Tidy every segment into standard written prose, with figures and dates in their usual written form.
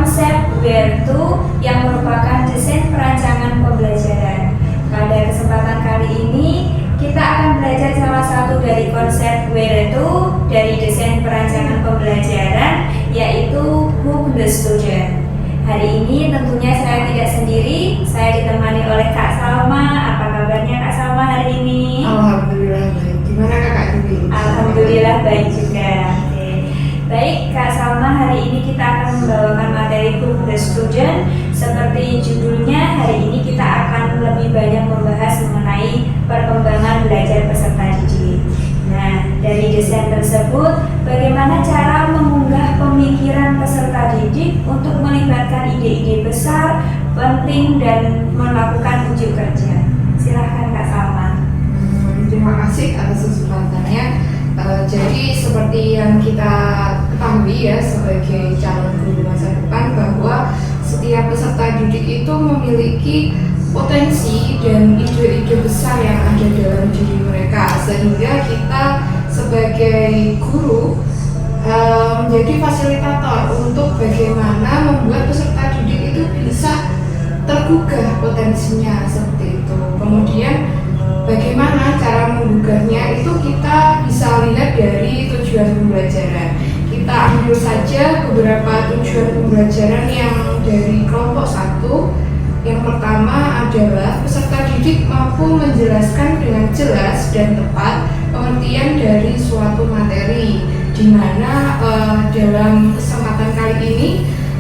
konsep Where To yang merupakan desain perancangan pembelajaran. Pada kesempatan kali ini kita akan belajar salah satu dari konsep Where To dari desain perancangan pembelajaran, yaitu Hook the Student. Hari ini tentunya saya tidak sendiri, saya ditemani oleh Kak Salma. Apa kabarnya Kak Salma hari ini? Alhamdulillah baik. Gimana Kakak Dewi? Alhamdulillah baik juga. Oke. Baik Kak Salma, hari ini kita akan membawakan materi Hook the Student. Seperti judulnya, hari ini kita akan lebih banyak membahas mengenai perkembangan belajar peserta didik. Nah, dari desain tersebut, bagaimana cara mengunggah pemikiran peserta didik untuk melibatkan ide-ide besar, penting, dan melakukan uji kerja. Silahkan Kak Salma. Terima kasih atas kesempatannya. Jadi seperti yang kita ketahui ya sebagai calon guru masa depan, bahwa setiap peserta didik itu memiliki potensi dan ide-ide besar yang ada dalam diri mereka, sehingga kita sebagai guru menjadi fasilitator untuk bagaimana membuat peserta didik itu bisa tergugah potensinya seperti itu. Kemudian bagaimana cara menggugahnya itu kita bisa lihat dari tujuan pembelajaran. Kita ambil saja beberapa tujuan pembelajaran yang dari kelompok 1. Yang pertama adalah peserta didik mampu menjelaskan dengan jelas dan tepat pengertian dari suatu materi, di mana dalam kesempatan kali ini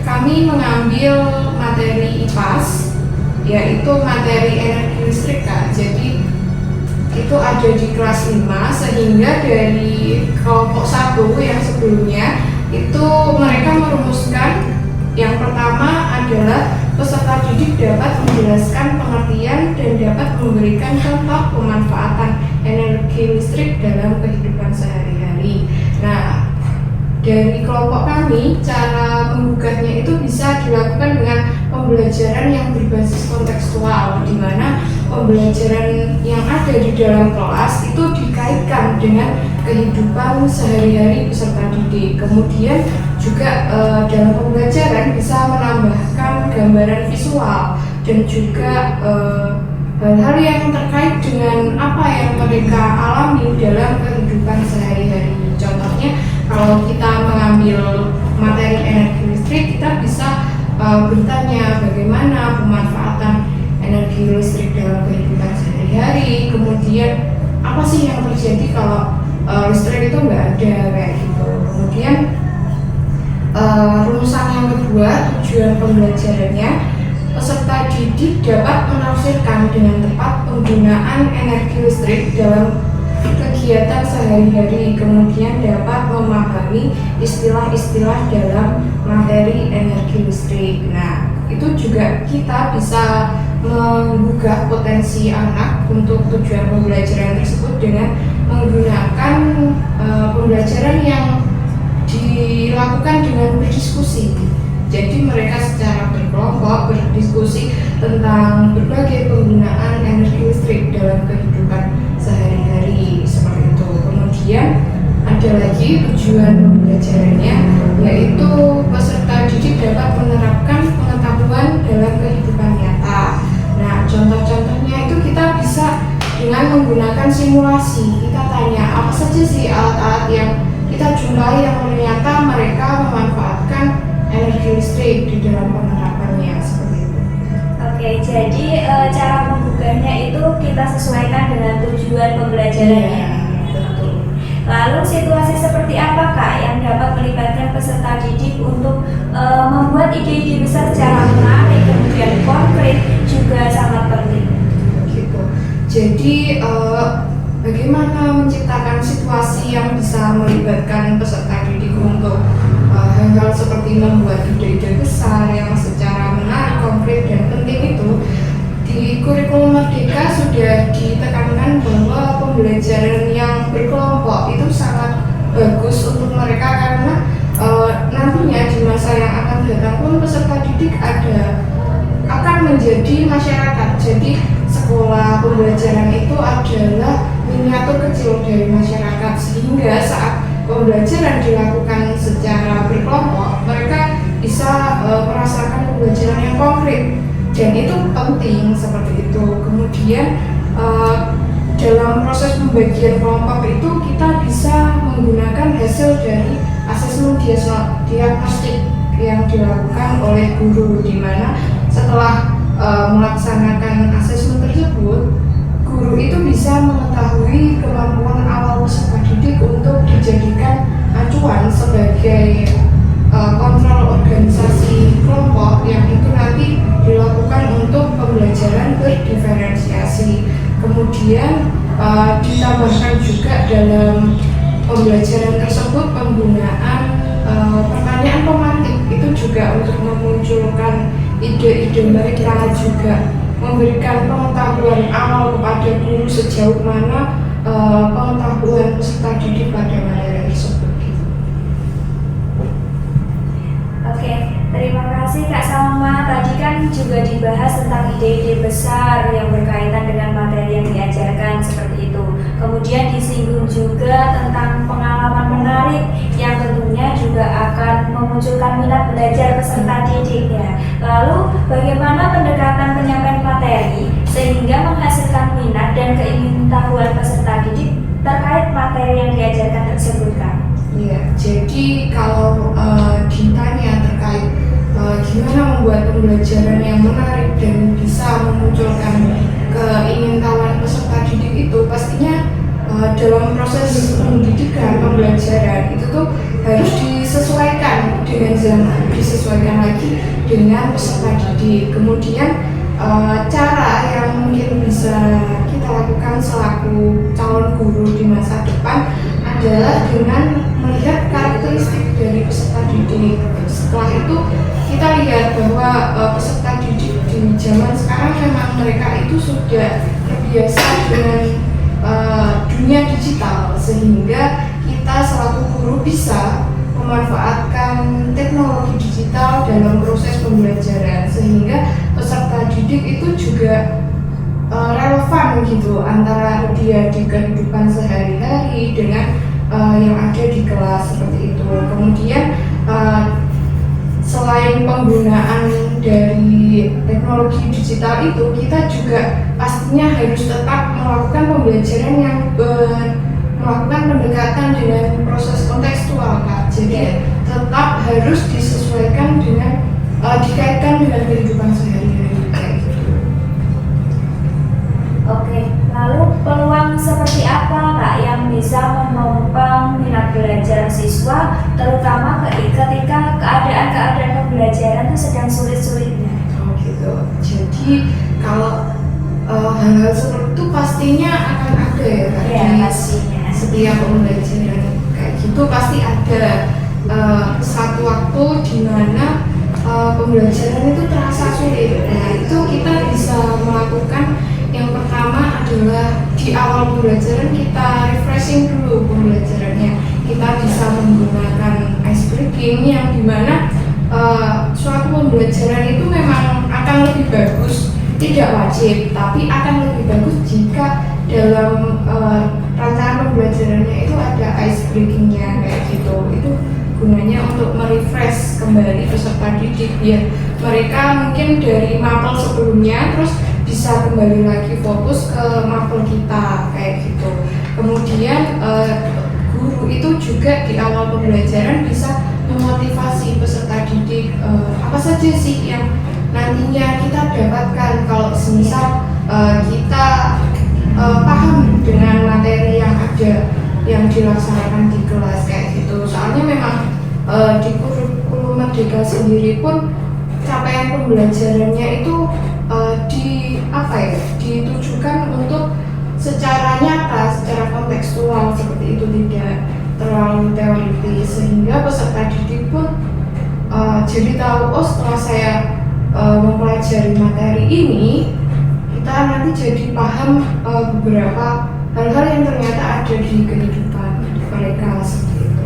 kami mengambil materi IPAS, yaitu materi energi listrik Kak. Jadi itu ada di kelas 5, sehingga dari kelompok 1 yang sebelumnya itu mereka merumuskan yang pertama adalah peserta didik dapat menjelaskan pengertian dan dapat memberikan contoh pemanfaatan energi listrik dalam kehidupan sehari-hari. Nah, dari kelompok kami, cara menggugahnya itu bisa dilakukan dengan pembelajaran yang berbasis kontekstual, di mana pembelajaran yang ada di dalam kelas itu dikaitkan dengan kehidupan sehari-hari peserta didik. Kemudian juga dalam pembelajaran bisa menambahkan gambaran visual dan juga hal-hal yang terkait dengan apa yang mereka alami dalam kehidupan sehari-hari. Contohnya, kalau kita mengambil materi energi listrik, kita bisa bertanya bagaimana pemanfaatan energi listrik dalam kehidupan sehari-hari. Kemudian apa sih yang terjadi kalau listrik itu nggak ada, kayak gitu. Kemudian rumusan yang kedua, tujuan pembelajarannya, peserta didik dapat menafsirkan dengan tepat penggunaan energi listrik dalam kegiatan sehari-hari, kemudian dapat memahami istilah-istilah dalam materi energi listrik. Nah, itu juga kita bisa menggugah potensi anak untuk tujuan pembelajaran tersebut dengan menggunakan pembelajaran yang dilakukan dengan berdiskusi. Jadi mereka secara berkelompok berdiskusi tentang berbagai penggunaan energi listrik dalam kehidupan sehari-hari seperti itu. Kemudian ada lagi tujuan pembelajarannya, yaitu peserta didik dapat menerapkan pengetahuan dalam kehidupan nyata. Nah, contoh-contohnya itu kita bisa dengan menggunakan simulasi. Kita tanya apa saja sih alat-alat yang kita jumpai yang ternyata mereka memanfaatkan energi listrik di dalam penerapannya, seperti itu. Oke, jadi cara menggugahnya itu kita sesuaikan dengan tujuan pembelajarannya. Betul. Lalu situasi seperti apa Kak yang dapat melibatkan peserta didik untuk membuat ide-ide besar secara menarik, kemudian konkret juga sangat penting. Gitu. Jadi bagaimana menciptakan situasi yang bisa melibatkan peserta didik untuk hal-hal seperti membuat ide-ide besar yang secara menarik, konkret, dan penting itu. Di kurikulum Merdeka sudah ditekankan bahwa pembelajaran yang berkelompok itu sangat bagus untuk mereka, karena nantinya di masa yang akan datang pun peserta didik akan menjadi masyarakat. Jadi sekolah pembelajaran itu adalah miniatur kecil dari masyarakat, sehingga saat pembelajaran dilakukan secara berkelompok, mereka bisa merasakan pembelajaran yang konkret, dan itu penting seperti itu. Kemudian dalam proses pembagian kelompok itu kita bisa menggunakan hasil dari asesmen diagnostik yang dilakukan oleh guru, di mana setelah melaksanakan asesmen tersebut, guru itu bisa mengetahui kemampuan awal peserta didik untuk dijadikan acuan sebagai kontrol organisasi kelompok yang itu nanti dilakukan untuk pembelajaran berdiferensiasi. Kemudian ditambahkan juga dalam pembelajaran tersebut penggunaan pertanyaan pemantik itu juga untuk memunculkan ide-ide mereka, juga memberikan pengetahuan awal kepada guru sejauh mana pengetahuan peserta didik pada materi tersebut. Oke, terima kasih Kak Salma. Tadi kan juga dibahas tentang ide-ide besar yang berkaitan dengan materi yang diajarkan seperti itu. Kemudian disinggung juga tentang pengalaman menarik yang tentunya juga akan memunculkan minat belajar peserta didik ya. Lalu bagaimana pendekatan penyampaian materi sehingga menghasilkan minat dan keingintahuan peserta didik terkait materi yang diajarkan tersebut, Kak? Iya, jadi kalau ditanya terkait gimana membuat pembelajaran yang menarik dan bisa memunculkan keingintahuan peserta didik itu, pastinya dalam proses pendidikan pembelajaran itu tuh harus disesuaikan dengan zaman, disesuaikan lagi dengan peserta didik. Kemudian cara yang mungkin bisa kita lakukan selaku calon guru di masa depan adalah dengan melihat karakteristik dari peserta didik. Setelah itu kita lihat bahwa peserta didik di zaman sekarang memang mereka itu sudah terbiasa dengan dunia digital, sehingga kita selaku guru bisa memanfaatkan teknologi digital dalam proses pembelajaran, sehingga peserta didik itu juga relevan gitu antara dia di kehidupan sehari-hari dengan yang ada di kelas seperti itu. Kemudian selain penggunaan dari teknologi digital itu, kita juga pastinya harus tetap melakukan pembelajaran yang melakukan pendekatan dengan proses kontekstual, Kak. Jadi tetap harus disesuaikan dengan dikaitkan dengan kehidupan sehari-hari kayak gitu. Oke, lalu peluang seperti apa Kak yang bisa menopang minat belajar siswa, terutama ketika keadaan pembelajaran itu sedang sulit-sulitnya? Oh gitu. Jadi kalau hal-hal seperti itu pastinya akan ada ya Kak, Ya, di pastinya. setiap pembelajaran kayak gitu pasti ada satu waktu di mana pembelajaran itu terasa sulit. Nah itu kita bisa melakukan, yang pertama adalah di awal pembelajaran kita refreshing dulu pembelajarannya. Kita bisa menggunakan ice breaking yang dimana suatu pembelajaran itu memang akan lebih bagus, tidak wajib, tapi akan lebih bagus jika dalam rancangan pembelajarannya itu ada ice breakingnya kayak gitu. Itu gunanya untuk merefresh kembali peserta didik, biar mereka mungkin dari mapel sebelumnya terus bisa kembali lagi fokus ke mapel kita kayak gitu. Kemudian guru itu juga di awal pembelajaran bisa memotivasi peserta didik apa saja sih yang nantinya kita dapatkan kalau semisal kita paham dengan materi yang ada yang dilaksanakan di kelas kayak gitu. Soalnya memang di kurikulum Merdeka sendiri pun capaian pembelajarannya itu ditujukan untuk secara nyata, secara kontekstual seperti itu, tidak terlalu teoritis, sehingga peserta didik pun jadi tahu, oh setelah saya mempelajari materi ini, kita nanti jadi paham beberapa hal-hal yang ternyata ada di kehidupan mereka seperti itu.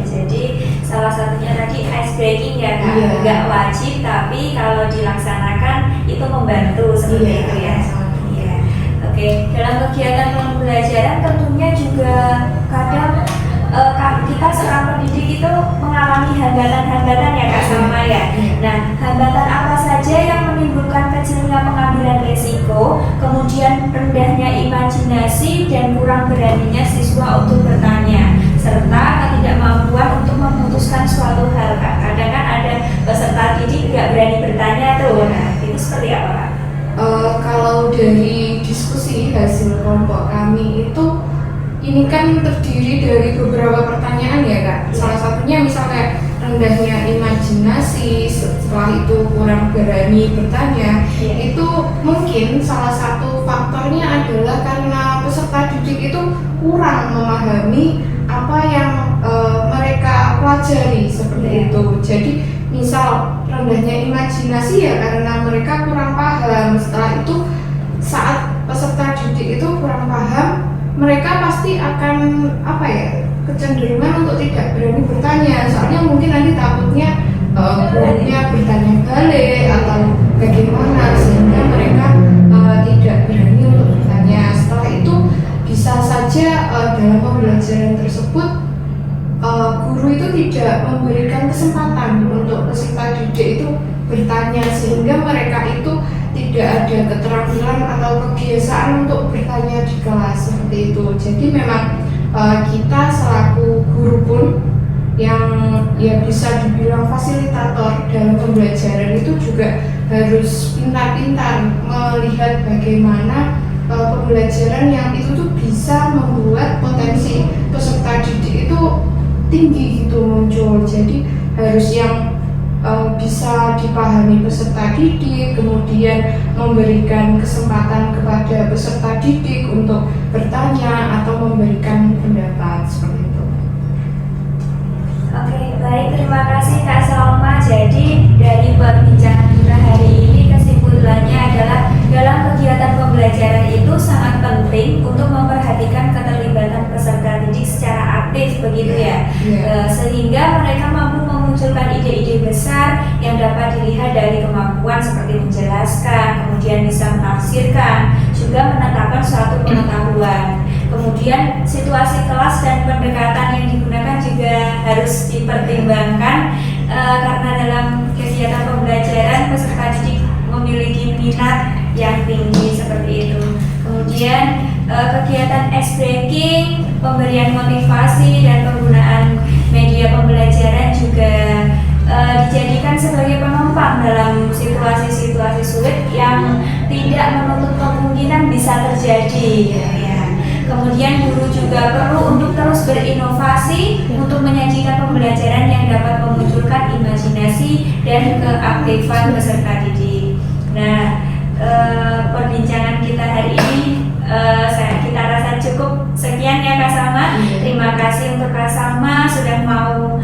Jadi salah satunya tadi ice breaking ya Kak, Iya. nggak wajib tapi kalau dilaksanakan itu membantu seperti Iya, itu ya. sama. Iya. Oke, dalam kegiatan pembelajaran tentunya juga kadang kita seorang pendidik itu mengalami hambatan-hambatan ya Kak, sama ya. Nah, hambatan apa saja yang menimbulkan kecilnya pengambilan resiko, kemudian rendahnya imajinasi dan kurang beraninya siswa untuk bertanya, serta ketidakmampuan untuk memutuskan suatu hal, Kak. Kadang kan ada peserta didik nggak berani bertanya tuh. Nah, itu seperti apa, Kak? Kalau dari diskusi hasil kelompok kami itu, ini kan terdiri dari beberapa pertanyaan ya Kak. Salah satunya misalnya rendahnya imajinasi, setelah itu kurang berani bertanya. Itu mungkin salah satu faktornya adalah karena peserta didik itu kurang memahami apa yang mereka pelajari seperti itu. Jadi misal rendahnya imajinasi ya karena mereka kurang paham. Setelah itu saat peserta didik itu kurang paham, mereka pasti akan kecenderungan untuk tidak berani bertanya. Soalnya mungkin nanti takutnya gurunya bertanya balik atau bagaimana, sehingga mereka tidak berani untuk bertanya. Setelah itu bisa saja dalam pembelajaran tersebut guru itu tidak memberikan kesempatan untuk peserta didik itu bertanya, sehingga mereka itu tidak ada keterampilan atau kebiasaan untuk bertanya di kelas seperti itu. Jadi memang kita selaku guru pun yang ya bisa dibilang fasilitator dalam pembelajaran itu juga harus pintar-pintar melihat bagaimana pembelajaran yang itu tuh bisa membuat potensi peserta didik itu tinggi gitu muncul. Jadi harus yang bisa dipahami peserta didik, kemudian memberikan kesempatan kepada peserta didik untuk bertanya atau memberikan pendapat seperti itu. Oke, baik, terima kasih Kak Salma. Jadi dari perbincangan kita hari ini kesimpulannya adalah dalam kegiatan pembelajaran itu sangat penting untuk memperhatikan keterlibatan peserta didik secara aktif begitu ya. Sehingga mereka mampu memunculkan ide-ide besar yang dapat dilihat dari kemampuan seperti menjelaskan, kemudian bisa menafsirkan, juga menetapkan suatu pengetahuan. Kemudian situasi kelas dan pendekatan yang digunakan juga harus dipertimbangkan karena dalam kegiatan pembelajaran peserta didik memiliki minat yang tinggi seperti itu. Kemudian kegiatan ice breaking, pemberian motivasi dan penggunaan media pembelajaran juga dijadikan sebagai penopang dalam situasi-situasi sulit yang tidak menutup kemungkinan bisa terjadi. Ya. Kemudian guru juga perlu untuk terus berinovasi untuk menyajikan pembelajaran yang dapat memunculkan imajinasi dan keaktifan peserta didik. Nah, perbincangan kita hari ini kita rasa cukup sekian ya Kak Salma. Terima kasih untuk Kak Salma sudah mau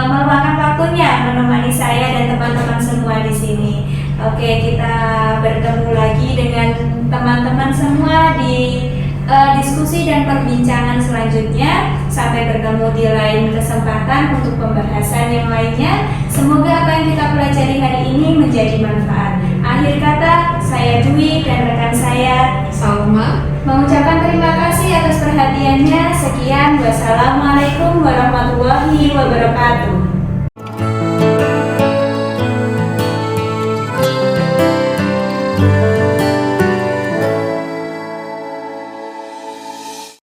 meluangkan waktunya menemani saya dan teman-teman semua di sini. Oke, kita bertemu lagi dengan teman-teman semua di diskusi dan perbincangan selanjutnya. Sampai bertemu di lain kesempatan untuk pembahasan yang lainnya. Semoga apa yang kita pelajari hari ini menjadi manfaat. Akhir kata, saya Dwi dan rekan saya Salma mengucapkan terima kasih atas perhatiannya. Sekian, wassalamualaikum warahmatullahi wabarakatuh.